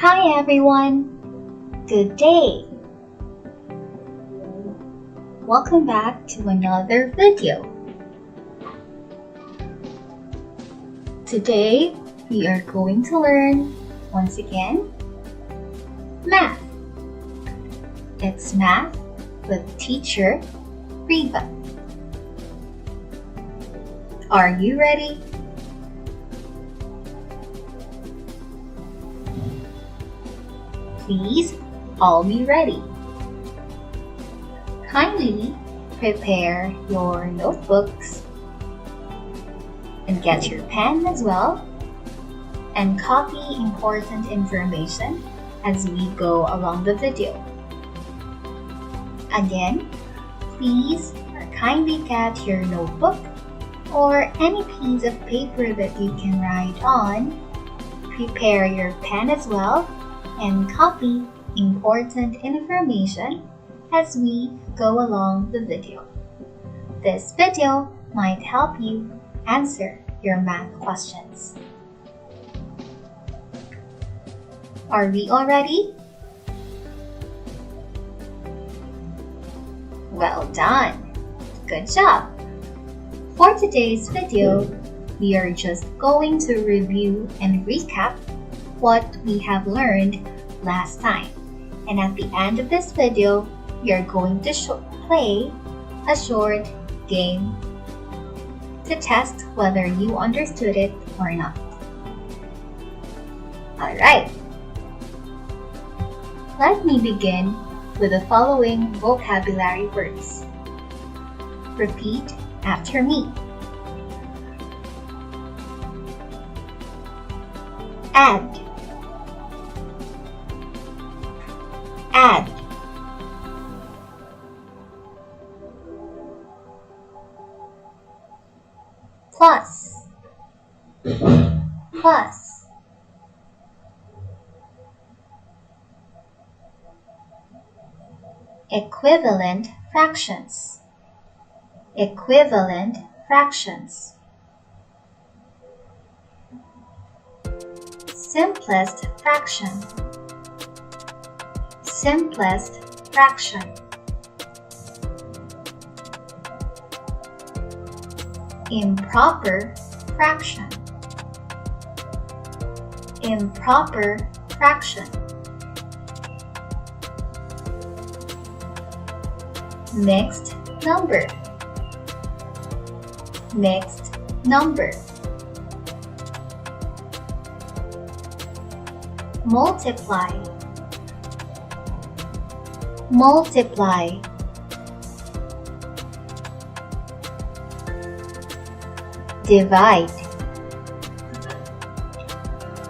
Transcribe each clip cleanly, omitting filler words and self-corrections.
Hi everyone! Good day! Welcome back to another video. Today, we are going to learn, once again, math. It's math with teacher Riva. Are you ready? Please all be ready. Kindly prepare your notebooks and get your pen as well and copy important information as we go along the video. Again, please kindly get your notebook or any piece of paper that you can write on. Prepare your pen as well and copy important information as we go along the video. This video might help you answer your math questions. Are we all ready? Well done! Good job! For today's video, we are just going to review and recap what we have learned last time. And at the end of this video, we are going to play a short game to test whether you understood it or not. Alright, let me begin with the following vocabulary words. Repeat after me. Add. Add. Plus. Plus. Equivalent fractions. Equivalent fractions. Simplest fraction. Simplest fraction. Improper fraction. Improper fraction. Mixed number. Mixed number. Multiply. Multiply. Divide.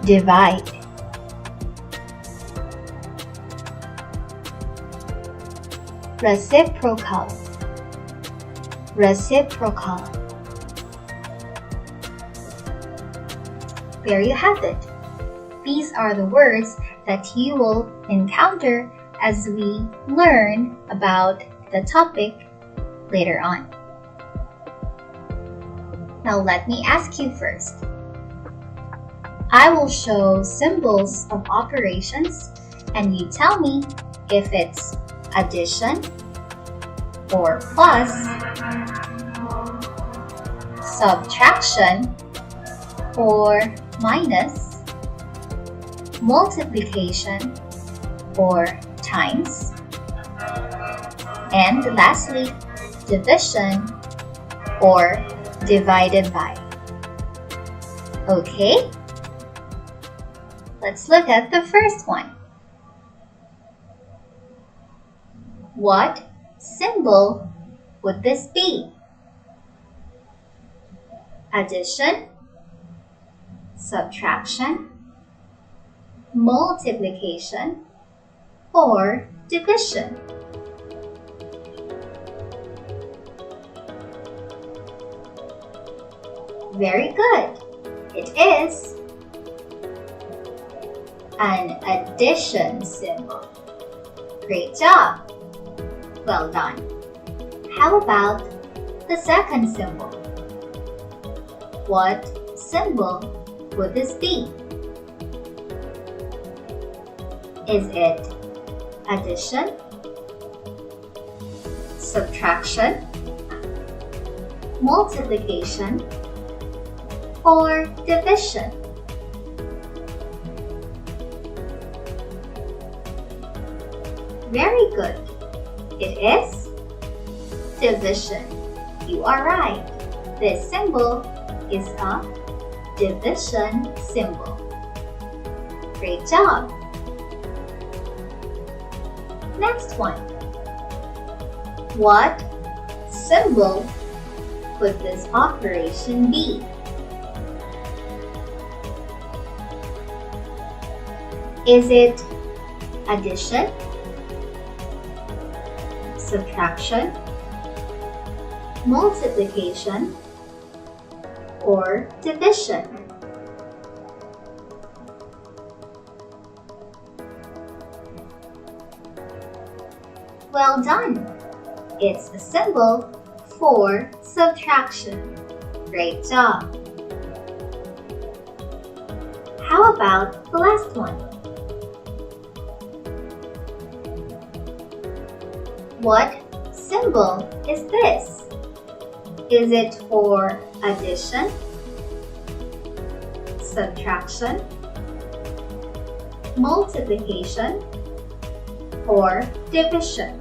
Divide. Reciprocal. Reciprocal. There you have it. These are the words that you will encounter as we learn about the topic later on. Now let me ask you first. I will show symbols of operations and you tell me if it's addition or plus, subtraction or minus, multiplication or times, and lastly, division or divided by. Okay? Let's look at the first one. What symbol would this be? Addition, subtraction, multiplication, or division? Very good. It is an addition symbol. Great job. Well done. How about the second symbol? What symbol would this be? Is it addition, subtraction, multiplication, or division? Very good. It is division. You are right. This symbol is a division symbol. Great job. Next one. What symbol could this operation be? Is it addition, subtraction, multiplication, or division? Well done! It's a symbol for subtraction. Great job! How about the last one? What symbol is this? Is it for addition, subtraction, multiplication, or division?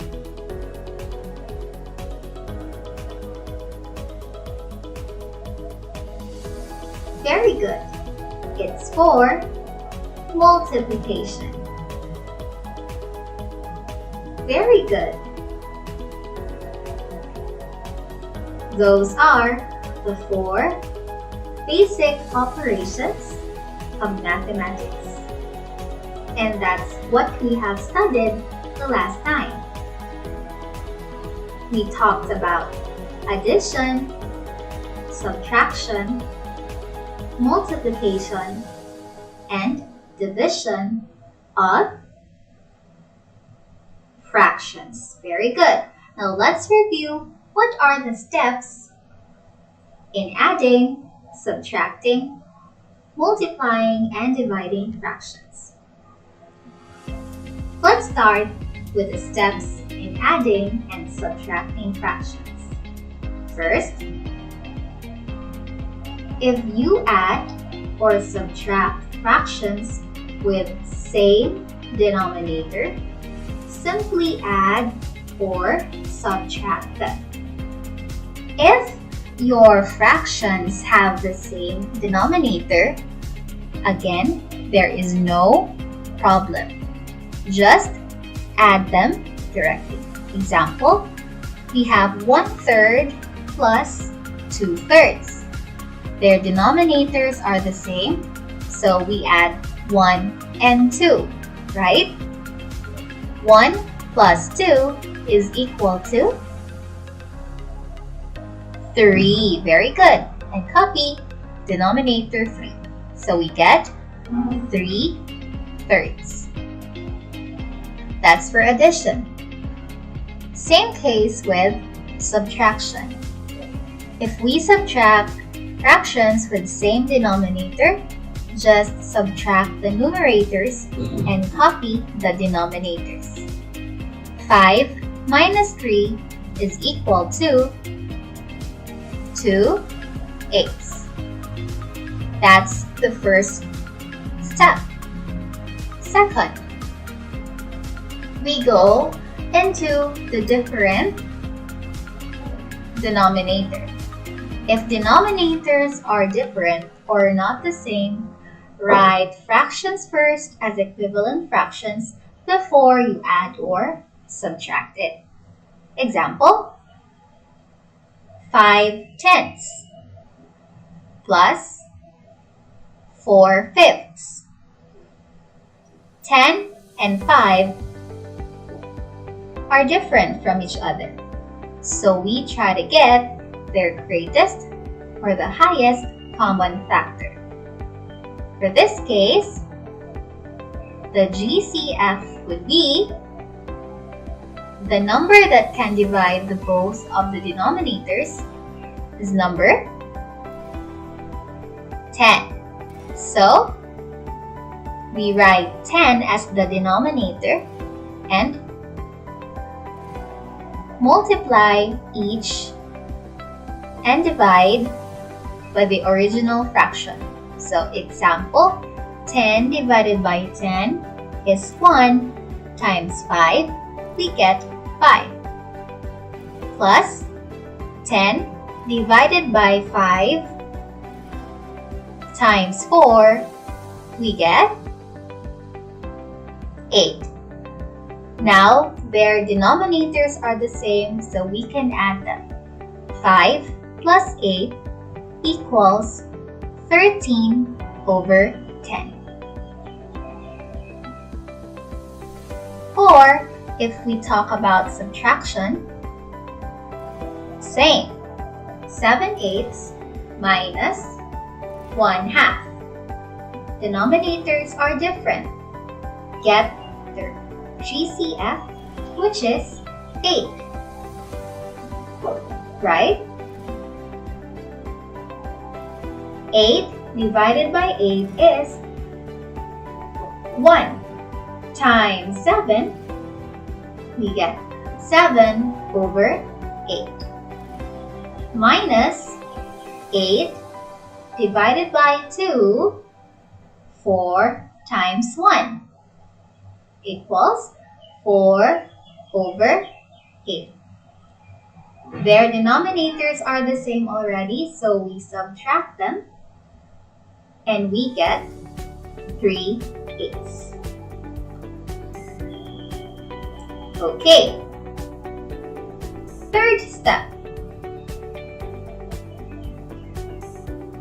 Very good. It's for multiplication. Very good. Those are the 4 basic operations of mathematics. And that's what we have studied the last time. We talked about addition, subtraction, multiplication, and division of fractions. Very good. Now let's review what are the steps in adding, subtracting, multiplying, and dividing fractions. Let's start with the steps in adding and subtracting fractions. First, if you add or subtract fractions with same denominator, simply add or subtract them. If your fractions have the same denominator, again, there is no problem. Just add them directly. Example, we have 1/3 plus 2/3. Their denominators are the same, so we add 1 and 2, right? 1 plus 2 is equal to 3. Very good. And copy denominator 3. So we get 3/3. That's for addition. Same case with subtraction. If we subtract fractions with same denominator, just subtract the numerators and copy the denominators. 5 minus 3 is equal to 2/8. That's the first step. Second, we go into the different denominator. If denominators are different or not the same, write fractions first as equivalent fractions before you add or subtract it. Example, 5/10 plus 4/5. 10 and 5 are different from each other, so we try to get their greatest or the highest common factor. For this case, the GCF would be the number that can divide the both of the denominators is number 10. So, we write 10 as the denominator and multiply each and divide by the original fraction. So example, 10 divided by 10 is 1 times 5, we get 5. Plus 10 divided by 5 times 4, we get 8. Now, their denominators are the same, so we can add them. 5 plus 8 equals 13 over 10. Or, if we talk about subtraction, same. 7/8 minus 1/2. Denominators are different. Get their GCF, which is 8. Right? 8 divided by 8 is 1 times 7, we get 7 over 8. Minus 8 divided by 2, 4 times 1 equals 4 over 8. Their denominators are the same already, so we subtract them and we get 3/8. Okay. Third step.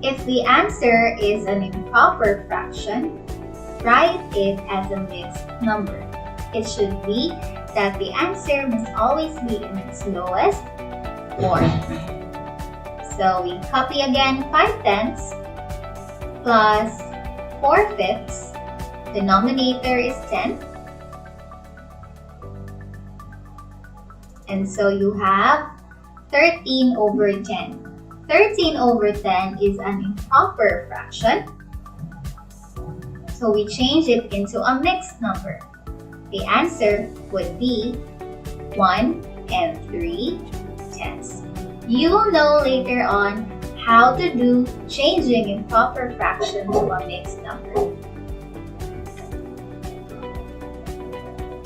If the answer is an improper fraction, write it as a mixed number. It should be that the answer must always be in its lowest form. So we copy again 5/10 plus 4/5. Denominator is 10. And so you have 13 over 10. 13 over 10 is an improper fraction. So we change it into a mixed number. The answer would be 1 and 3/10. You will know later on how to do changing improper fraction to a mixed number.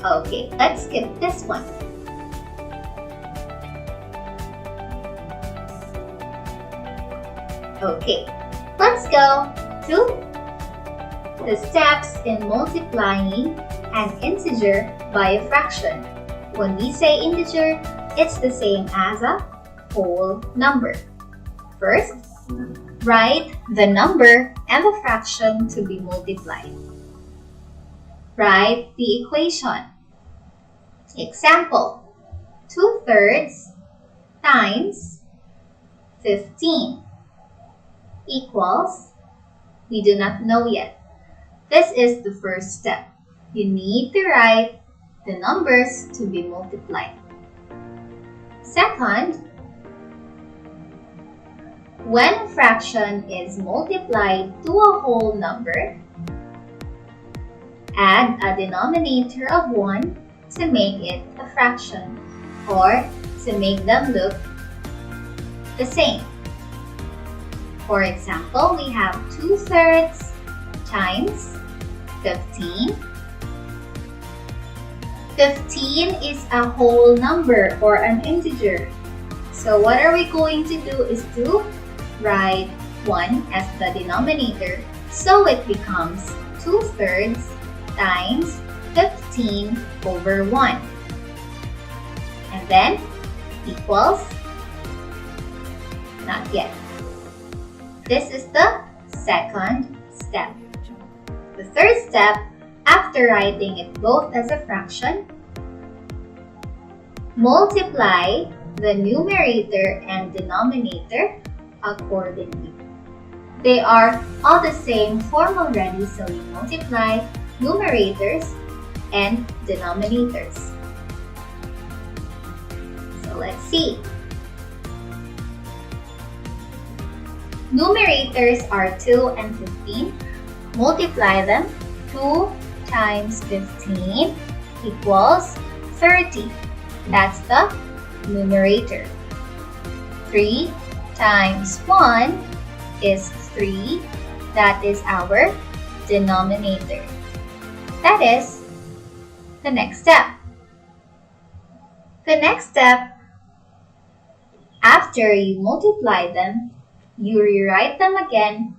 Okay, let's skip this one. Okay, let's go to the steps in multiplying an integer by a fraction. When we say integer, it's the same as a whole number. First, write the number and the fraction to be multiplied. Write the equation. Example, 2/3 times 15 equals, we do not know yet. This is the first step. You need to write the numbers to be multiplied. Second, when a fraction is multiplied to a whole number, add a denominator of 1 to make it a fraction or to make them look the same. For example, we have 2/3 times 15. 15 is a whole number or an integer. So what are we going to do is to write 1 as the denominator, so it becomes 2/3 times 15 over 1. And then equals, not yet. This is the second step. The third step, after writing it both as a fraction, multiply the numerator and denominator accordingly. They are all the same form already, so we multiply numerators and denominators. So let's see. Numerators are 2 and 15. Multiply them 2 times 15 equals 30. That's the numerator. 3 times 1 is 3. That is our denominator. That is the next step. The next step, after you multiply them, you rewrite them again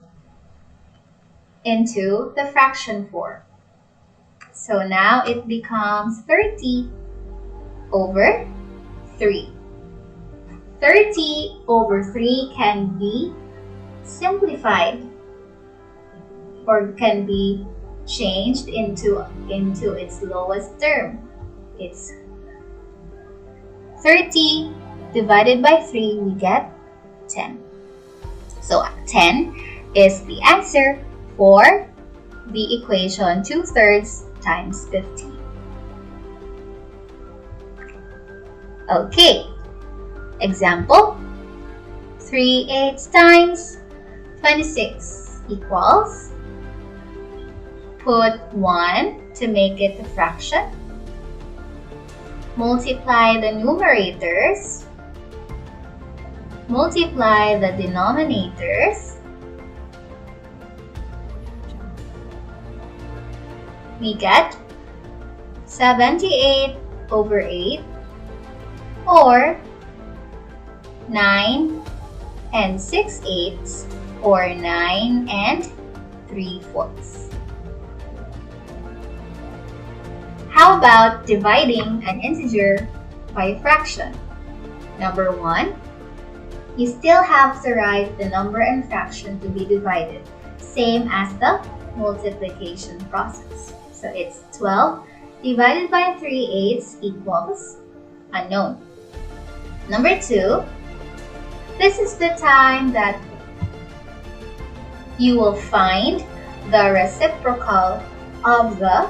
into the fraction form. So now it becomes 30 over 3. 30 over 3 can be simplified or can be changed into its lowest term. It's 30 divided by 3, we get 10. So 10 is the answer for the equation 2/3 times 15. Okay, example, 3/8 times 26 equals, put 1 to make it a fraction, multiply the numerators, multiply the denominators, we get 78 over 8, or 9 and 6/8, or 9 and 3/4. How about dividing an integer by a fraction? Number 1, you still have to write the number and fraction to be divided, same as the multiplication process. So it's 12 divided by 3/8 equals unknown. Number 2, this is the time that you will find the reciprocal of the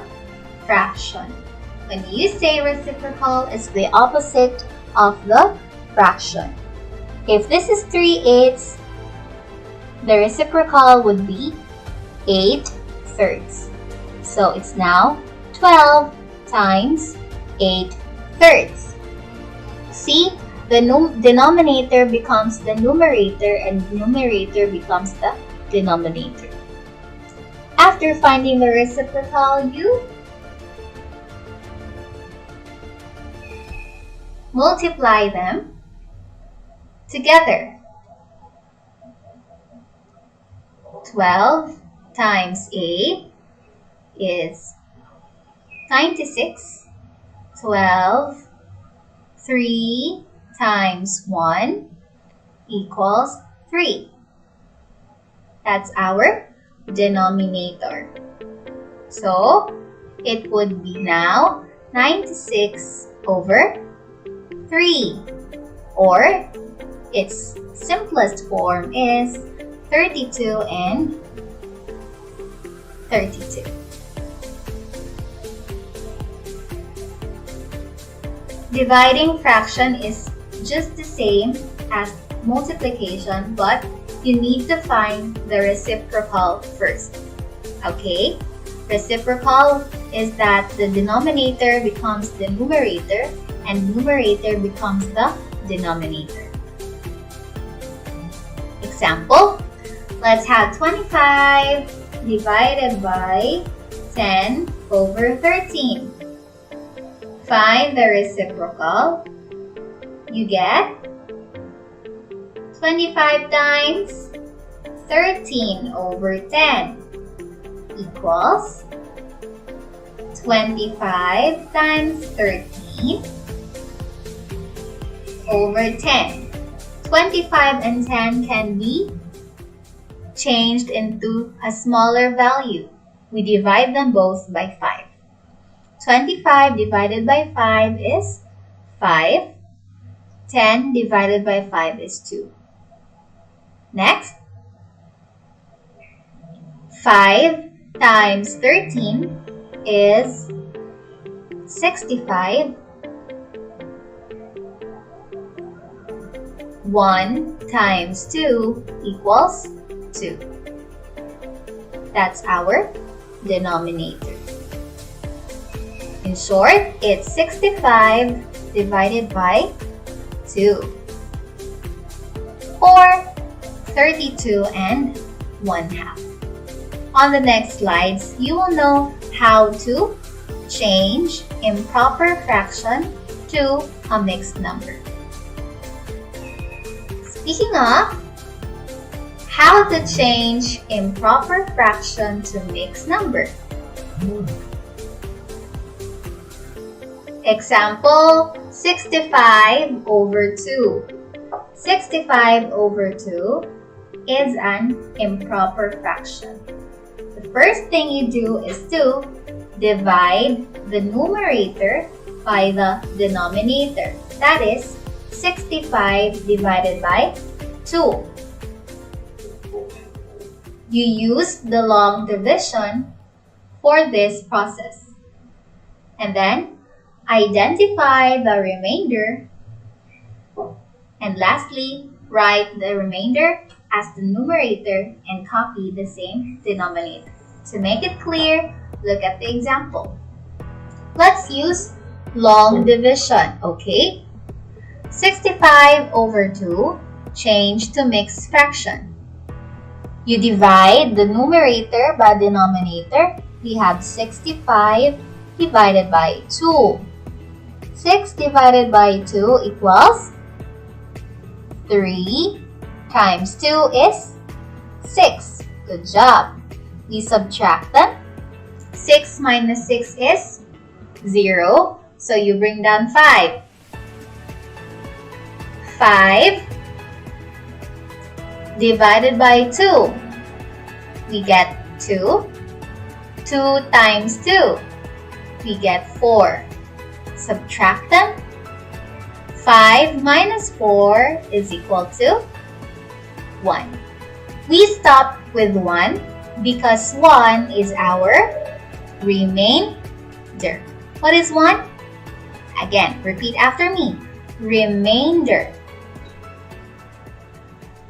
fraction. When you say reciprocal, it's the opposite of the fraction. If this is 3/8, the reciprocal would be 8/3. So it's now 12 times 8/3. See, the denominator becomes the numerator and numerator becomes the denominator. After finding the reciprocal, you multiply them together. 12 times 8 is 96. 12, 3 times 1 equals 3. That's our denominator. So it would be now 96 over 3, or its simplest form is 32 and 32. Dividing fraction is just the same as multiplication, but you need to find the reciprocal first. Okay? Reciprocal is that the denominator becomes the numerator and numerator becomes the denominator. Example, let's have 25 divided by 10 over 13. Find the reciprocal. You get 25 times 13 over 10 equals 25 times 13 over 10. 25 and 10 can be changed into a smaller value. We divide them both by 5. 25 divided by 5 is 5. 10 divided by 5 is 2. Next, 5 times 13 is 65. 1 times 2 equals 2. That's our denominator. In short, it's 65 divided by 2, or 32 and 1/2. On the next slides, you will know how to change improper fraction to a mixed number. Speaking of, how to change improper fraction to mixed number. Example, 65 over 2. 65 over 2 is an improper fraction. The first thing you do is to divide the numerator by the denominator. That is 65 divided by 2. You use the long division for this process. And then identify the remainder. And lastly, write the remainder as the numerator and copy the same denominator. To make it clear, look at the example. Let's use long division, okay? 65 over 2, change to mixed fraction. You divide the numerator by denominator. We have 65 divided by 2. 6 divided by 2 equals 3 times 2 is 6. Good job. We subtract them. 6 minus 6 is 0. So you bring down 5. 5 divided by 2. We get 2. 2 times 2. We get 4. Subtract them. 5 minus 4 is equal to 1. We stop with 1 because 1 is our remainder. What is 1? Again, repeat after me. Remainder.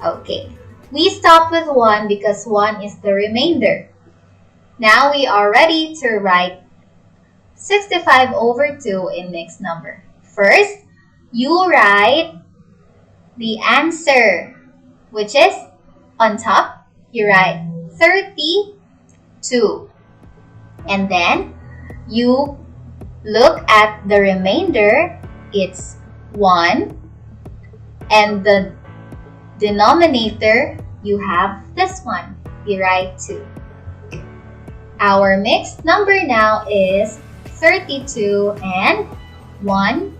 Okay. We stop with 1 because 1 is the remainder. Now we are ready to write 65 over 2 in mixed number. First, you write the answer, which is on top, you write 32. And then you look at the remainder, it's 1. And the denominator, you have this one, you write 2. Our mixed number now is 32 and 1/2.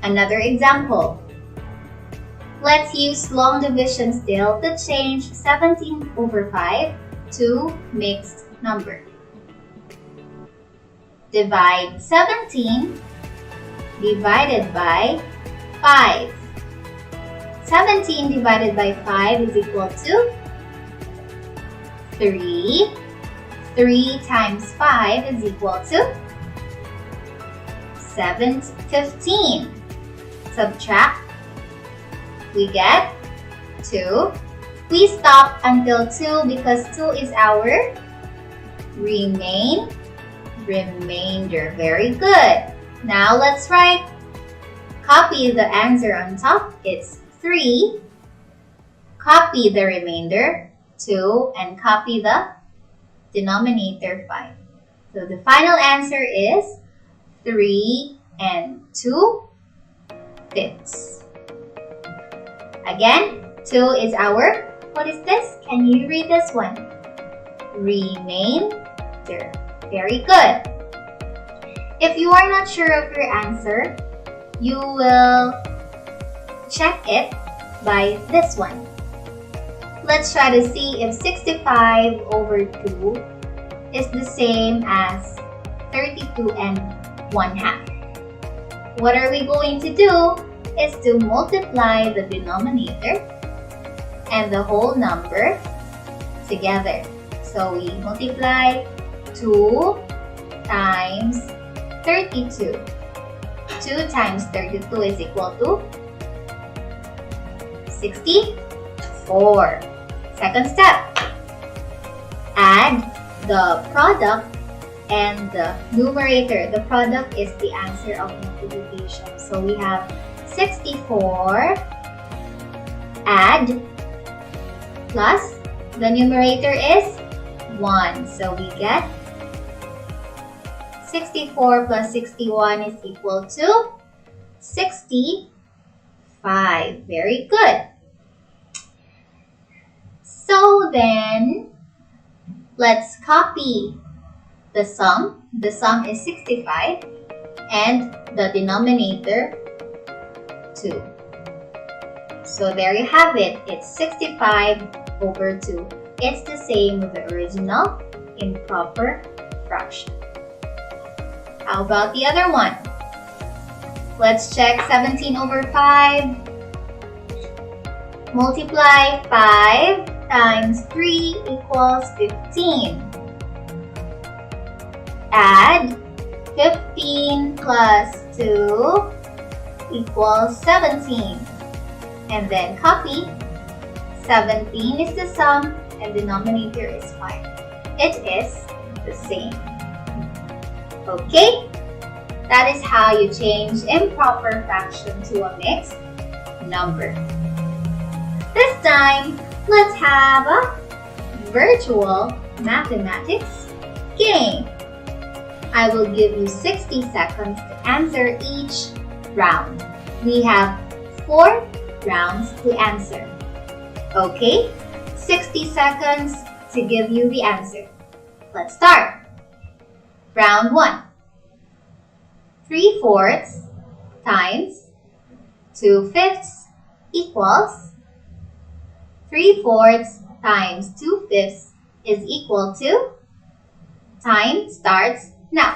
Another example. Let's use long division still to change 17 over 5 to mixed number. Divide 17 divided by 5. 17 divided by 5 is equal to 3. 3 times 5 is equal to 15. Subtract, we get 2. We stop until 2 because 2 is our remainder. Very good. Now let's write. Copy the answer on top. It's 3. Copy the remainder, 2, and copy the denominator, 5. So the final answer is 3 and 2/5. Again, 2 is our, what is this? Can you read this one? Remainder. Very good. If you are not sure of your answer, you will check it by this one. Let's try to see if 65 over 2 is the same as 32 and 1/2. What are we going to do is to multiply the denominator and the whole number together. So we multiply 2 times 32. 2 times 32 is equal to 64. Second step, add the product and the numerator. The product is the answer of multiplication. So we have 64 add plus the numerator is 1. So we get 64 plus 61 is equal to 65. Very good. So then, let's copy the sum. The sum is 65 and the denominator 2. So there you have it. It's 65 over 2. It's the same with the original improper fraction. How about the other one? Let's check 17 over 5. Multiply 5 times 3 equals 15. Add 15 plus 2 equals 17. And then copy. 17 is the sum and denominator is 5. It is the same. Okay? That is how you change improper fraction to a mixed number. This time, let's have a virtual mathematics game. I will give you 60 seconds to answer each round. We have 4 rounds to answer. Okay? 60 seconds to give you the answer. Let's start. Round 1. 3/4 times 2/5 equals 3/4 times 2/5 is equal to. Time starts now.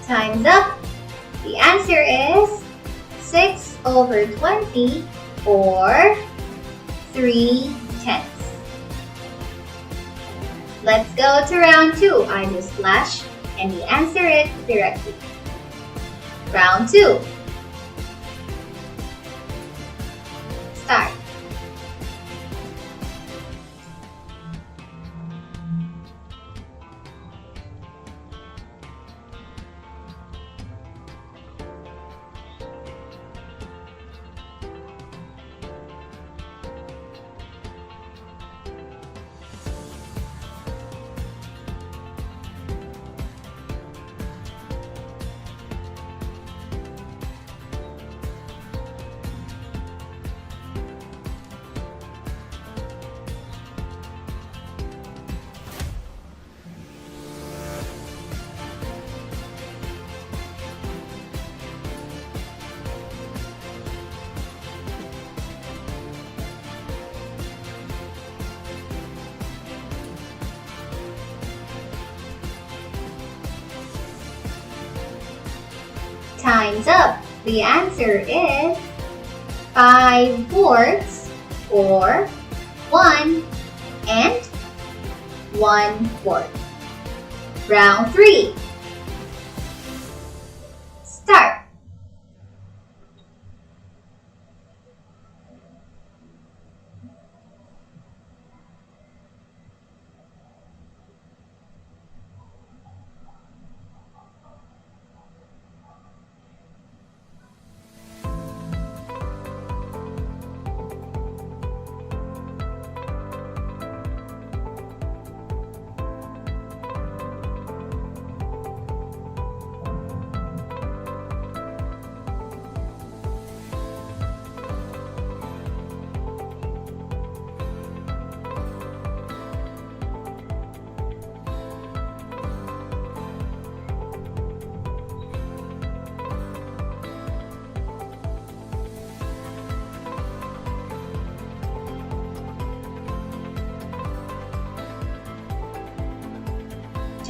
Time's up. The answer is 6 over 20 or 3/10. Let's go to round 2. I just flash and you answer it directly. Round 2. Start. Time's up. The answer is 5/4 or 1 and 1/4. Round 3. Start.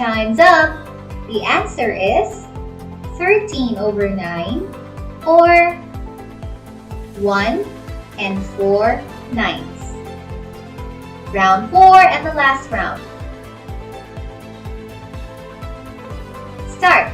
Time's up! The answer is 13 over 9 or 1 and 4 ninths. Round 4 and the last round. Start!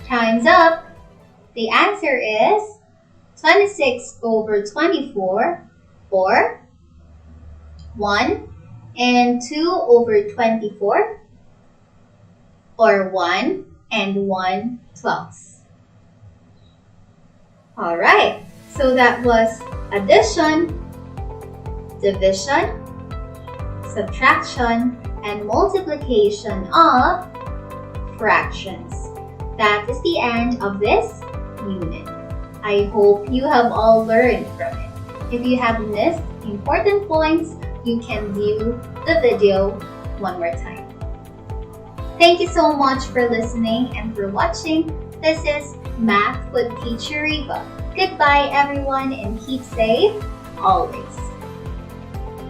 Time's up! The answer is 26 over 24 or 1 and 2 over 24 or 1 and 1 twelfths. Alright, so that was addition, division, subtraction, and multiplication of fractions. That is the end of this unit. I hope you have all learned from it. If you have missed important points, you can view the video one more time. Thank you so much for listening and for watching. This is Math with Teacher Reba. Goodbye everyone and keep safe always.